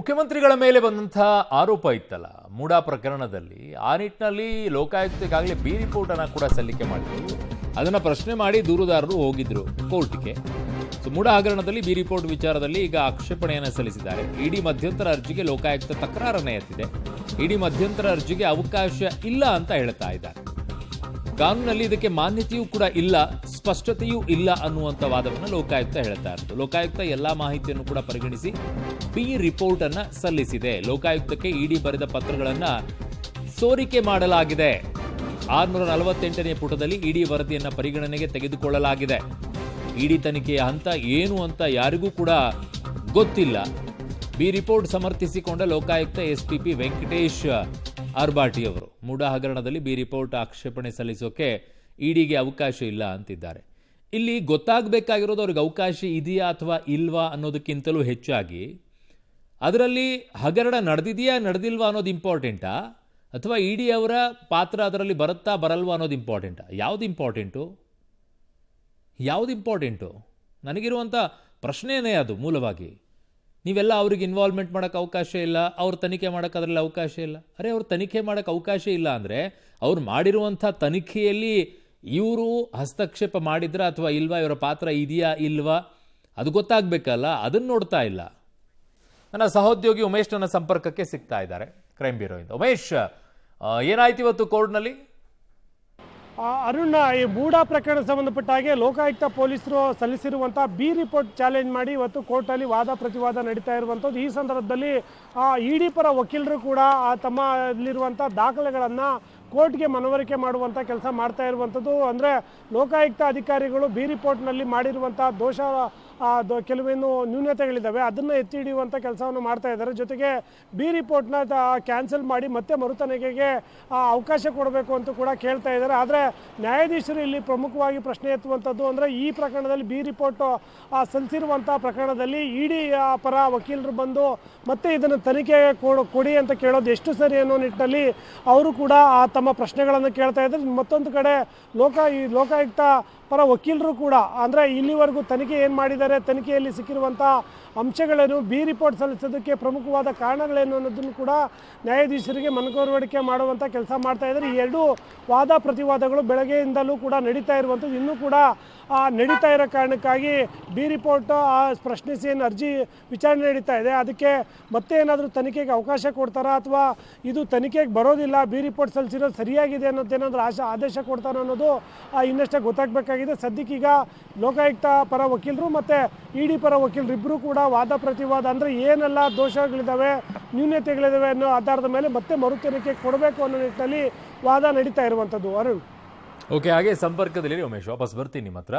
ಮುಖ್ಯಮಂತ್ರಿಗಳ ಮೇಲೆ ಬಂದಂತಹ ಆರೋಪ ಇತ್ತಲ್ಲ ಮೂಡಾ ಪ್ರಕರಣದಲ್ಲಿ, ಆ ನಿಟ್ಟಿನಲ್ಲಿ ಲೋಕಾಯುಕ್ತಕ್ಕಾಗಲೇ ಬಿ ರಿಪೋರ್ಟ್ ಅನ್ನು ಕೂಡ ಸಲ್ಲಿಕೆ ಮಾಡಿದ್ರು. ಅದನ್ನ ಪ್ರಶ್ನೆ ಮಾಡಿ ದೂರುದಾರರು ಹೋಗಿದ್ರು ಕೋರ್ಟ್ಗೆ. ಮೂಡಾ ಹಗರಣದಲ್ಲಿ ಬಿ ರಿಪೋರ್ಟ್ ವಿಚಾರದಲ್ಲಿ ಈಗ ಆಕ್ಷೇಪಣೆಯನ್ನು ಸಲ್ಲಿಸಿದ್ದಾರೆ. ಇಡಿ ಮಧ್ಯಂತರ ಅರ್ಜಿಗೆ ಲೋಕಾಯುಕ್ತ ತಕರಾರನ್ನು ಎತ್ತಿದೆ. ಇಡಿ ಮಧ್ಯಂತರ ಅರ್ಜಿಗೆ ಅವಕಾಶ ಇಲ್ಲ ಅಂತ ಹೇಳ್ತಾ ಇದ್ದಾರೆ. ಕಾನೂನಲ್ಲಿ ಇದಕ್ಕೆ ಮಾನ್ಯತೆಯೂ ಕೂಡ ಇಲ್ಲ, ಸ್ಪಷ್ಟತೆಯೂ ಇಲ್ಲ ಅನ್ನುವಂಥ ವಾದವನ್ನು ಲೋಕಾಯುಕ್ತ ಹೇಳ್ತಾ ಇತ್ತು. ಲೋಕಾಯುಕ್ತ ಎಲ್ಲಾ ಮಾಹಿತಿಯನ್ನು ಕೂಡ ಪರಿಗಣಿಸಿ ಬಿ ರಿಪೋರ್ಟ್ ಅನ್ನ ಸಲ್ಲಿಸಿದೆ. ಲೋಕಾಯುಕ್ತಕ್ಕೆ ಇಡಿ ಬರೆದ ಪತ್ರಗಳನ್ನ ಸೋರಿಕೆ ಮಾಡಲಾಗಿದೆ. 648ನೇ ಪುಟದಲ್ಲಿ ಇಡಿ ವರದಿಯನ್ನ ಪರಿಗಣನೆಗೆ ತೆಗೆದುಕೊಳ್ಳಲಾಗಿದೆ. ಇಡಿ ತನಿಖೆಯ ಹಂತ ಏನು ಅಂತ ಯಾರಿಗೂ ಕೂಡ ಗೊತ್ತಿಲ್ಲ. ಬಿ ರಿಪೋರ್ಟ್ ಸಮರ್ಥಿಸಿಕೊಂಡ ಲೋಕಾಯುಕ್ತ ಎಸ್ಪಿಪಿ ವೆಂಕಟೇಶ್ ಅರ್ಬಾಟಿ ಅವರು ಮೂಡಾ ಹಗರಣದಲ್ಲಿ ಬಿ ರಿಪೋರ್ಟ್ ಆಕ್ಷೇಪಣೆ ಸಲ್ಲಿಸೋಕೆ ಇಡಿಗೆ ಅವಕಾಶ ಇಲ್ಲ ಅಂತಿದ್ದಾರೆ. ಇಲ್ಲಿ ಗೊತ್ತಾಗಬೇಕಾಗಿರೋದು ಅವ್ರಿಗೆ ಅವಕಾಶ ಇದೆಯಾ ಅಥವಾ ಇಲ್ವಾ ಅನ್ನೋದಕ್ಕಿಂತಲೂ ಹೆಚ್ಚಾಗಿ ಅದರಲ್ಲಿ ಹಗರಣ ನಡೆದಿದೆಯಾ ನಡೆದಿಲ್ವಾ ಅನ್ನೋದು ಇಂಪಾರ್ಟೆಂಟಾ, ಅಥವಾ ಇಡಿ ಅವರ ಪಾತ್ರ ಅದರಲ್ಲಿ ಬರುತ್ತಾ ಬರಲ್ವಾ ಅನ್ನೋದು ಇಂಪಾರ್ಟೆಂಟಾ? ಯಾವುದು ಇಂಪಾರ್ಟೆಂಟು? ನನಗಿರುವಂಥ ಪ್ರಶ್ನೆಯೇ ಅದು ಮೂಲವಾಗಿ. ನೀವೆಲ್ಲ ಅವ್ರಿಗೆ ಇನ್ವಾಲ್ವ್ಮೆಂಟ್ ಮಾಡೋಕ್ಕೆ ಅವಕಾಶ ಇಲ್ಲ, ಅವ್ರು ತನಿಖೆ ಮಾಡೋಕ್ಕೆ ಅದರಲ್ಲಿ ಅವಕಾಶ ಇಲ್ಲ. ಅವ್ರು ತನಿಖೆ ಮಾಡೋಕ್ಕೆ ಅವಕಾಶ ಇಲ್ಲ ಅಂದರೆ ಅವ್ರು ಮಾಡಿರುವಂಥ ತನಿಖೆಯಲ್ಲಿ ಇವರು ಹಸ್ತಕ್ಷೇಪ ಮಾಡಿದ್ರ ಅಥವಾ ಇಲ್ವಾ, ಇವರ ಪಾತ್ರ ಇದೆಯಾ ಇಲ್ವಾ ಅದು ಗೊತ್ತಾಗಬೇಕಲ್ಲ. ಅದನ್ನು ನೋಡ್ತಾ ಇಲ್ಲ. ನನ್ನ ಸಹೋದ್ಯೋಗಿ ಉಮೇಶ್ ನನ್ನ ಸಂಪರ್ಕಕ್ಕೆ ಸಿಗ್ತಾ ಇದ್ದಾರೆ ಕ್ರೈಮ್ ಬ್ಯೂರೋಯಿಂದ. ಉಮೇಶ್, ಏನಾಯ್ತು ಇವತ್ತು ಕೋರ್ಟ್ನಲ್ಲಿ? ಅರುಣ್, ಈ ಮೂಡಾ ಪ್ರಕರಣ ಸಂಬಂಧಪಟ್ಟ ಹಾಗೆ ಲೋಕಾಯುಕ್ತ ಪೊಲೀಸರು ಸಲ್ಲಿಸಿರುವಂಥ ಬಿ ರಿಪೋರ್ಟ್ ಚಾಲೆಂಜ್ ಮಾಡಿ ಇವತ್ತು ಕೋರ್ಟಲ್ಲಿ ವಾದ ಪ್ರತಿವಾದ ನಡೀತಾ ಇರುವಂಥದ್ದು. ಈ ಸಂದರ್ಭದಲ್ಲಿ ಇಡಿ ಪರ ವಕೀಲರು ಕೂಡ ತಮ್ಮಲ್ಲಿರುವಂಥ ದಾಖಲೆಗಳನ್ನು ಕೋರ್ಟ್ಗೆ ಮನವರಿಕೆ ಮಾಡುವಂಥ ಕೆಲಸ ಮಾಡ್ತಾ ಇರುವಂಥದ್ದು. ಅಂದರೆ ಲೋಕಾಯುಕ್ತ ಅಧಿಕಾರಿಗಳು ಬಿ ರಿಪೋರ್ಟ್ನಲ್ಲಿ ಮಾಡಿರುವಂಥ ದೋಷ ಕೆಲವೇನು ನ್ಯೂನತೆಗಳಿದ್ದಾವೆ ಅದನ್ನು ಎತ್ತಿ ಹಿಡಿಯುವಂಥ ಕೆಲಸವನ್ನು ಮಾಡ್ತಾ ಇದ್ದಾರೆ. ಜೊತೆಗೆ ಬಿ ರಿಪೋರ್ಟ್ನ ಕ್ಯಾನ್ಸಲ್ ಮಾಡಿ ಮತ್ತೆ ಮರುತನಿಖೆಗೆ ಅವಕಾಶ ಕೊಡಬೇಕು ಅಂತ ಕೂಡ ಕೇಳ್ತಾ ಇದ್ದಾರೆ. ಆದರೆ ನ್ಯಾಯಾಧೀಶರು ಇಲ್ಲಿ ಪ್ರಮುಖವಾಗಿ ಪ್ರಶ್ನೆ ಎತ್ತುವಂಥದ್ದು ಅಂದರೆ ಈ ಪ್ರಕರಣದಲ್ಲಿ ಬಿ ರಿಪೋರ್ಟ್ ಸಲ್ಲಿಸಿರುವಂಥ ಪ್ರಕರಣದಲ್ಲಿ ಇಡಿ ಪರ ವಕೀಲರು ಬಂದು ಮತ್ತೆ ಇದನ್ನು ತನಿಖೆ ಕೊಡಿ ಅಂತ ಕೇಳೋದು ಎಷ್ಟು ಸರಿ ಅನ್ನೋ ನಿಟ್ಟಿನಲ್ಲಿ ಅವರು ಕೂಡ ತಮ್ಮ ಪ್ರಶ್ನೆಗಳನ್ನು ಕೇಳ್ತಾ ಇದ್ದಾರೆ. ಮತ್ತೊಂದು ಕಡೆ ಲೋಕಾಯುಕ್ತ ಪರ ವಕೀಲರು ಕೂಡ ಅಂದರೆ ಇಲ್ಲಿವರೆಗೂ ತನಿಖೆ ಏನು ಮಾಡಿದ್ದಾರೆ, ತನಿಖೆಯಲ್ಲಿ ಸಿಕ್ಕಿರುವಂಥ ಅಂಶಗಳೇನು, ಬಿ ರಿಪೋರ್ಟ್ ಸಲ್ಲಿಸೋದಕ್ಕೆ ಪ್ರಮುಖವಾದ ಕಾರಣಗಳೇನು ಅನ್ನೋದನ್ನು ಕೂಡ ನ್ಯಾಯಾಧೀಶರಿಗೆ ಮನವರಿಕೆ ಮಾಡುವಂಥ ಕೆಲಸ ಮಾಡ್ತಾ ಇದ್ದಾರೆ. ಈ ಎರಡೂ ವಾದ ಪ್ರತಿವಾದಗಳು ಬೆಳಗ್ಗೆಯಿಂದಲೂ ಕೂಡ ನಡೀತಾ ಇರುವಂಥದ್ದು. ಇನ್ನೂ ಕೂಡ ನಡೀತಾ ಇರೋ ಕಾರಣಕ್ಕಾಗಿ ಬಿ ರಿಪೋರ್ಟ್ ಪ್ರಶ್ನಿಸಿ ಏನು ಅರ್ಜಿ ವಿಚಾರಣೆ ನಡೀತಾ ಇದೆ, ಅದಕ್ಕೆ ಮತ್ತೆ ಏನಾದರೂ ತನಿಖೆಗೆ ಅವಕಾಶ ಕೊಡ್ತಾರಾ ಅಥವಾ ಇದು ತನಿಖೆಗೆ ಬರೋದಿಲ್ಲ, ಬಿ ರಿಪೋರ್ಟ್ ಸಲ್ಲಿಸಿರೋದು ಸರಿಯಾಗಿದೆ ಅನ್ನೋದೇನಾದರೂ ಆದೇಶ ಕೊಡ್ತಾರೋ ಅನ್ನೋದು ಇನ್ನಷ್ಟೇ ಗೊತ್ತಾಗಬೇಕಾಗಿದೆ. ಸದ್ಯಕ್ಕೀಗ ಲೋಕಾಯುಕ್ತ ಪರ ವಕೀಲರು ಮತ್ತು ಇಡಿ ಪರ ವಕೀಲರು ಇಬ್ಬರು ಕೂಡ ವಾದ ಪ್ರತಿವಾದ ಅಂದರೆ ಏನೆಲ್ಲ ದೋಷಗಳಿದ್ದಾವೆ, ನ್ಯೂನತೆಗಳಿದ್ದಾವೆ ಅನ್ನೋ ಆಧಾರದ ಮೇಲೆ ಮತ್ತೆ ಮರು ತನಿಖೆ ಕೊಡಬೇಕು ಅನ್ನೋ ನಿಟ್ಟಿನಲ್ಲಿ ವಾದ ನಡೀತಾ ಇರುವಂಥದ್ದು. ಅರುಣ್, ಓಕೆ, ಹಾಗೆ ಸಂಪರ್ಕದಲ್ಲಿ ಉಮೇಶ್, ವಾಪಸ್ ಬರ್ತೀನಿ ನಿಮ್ಮ ಹತ್ರ.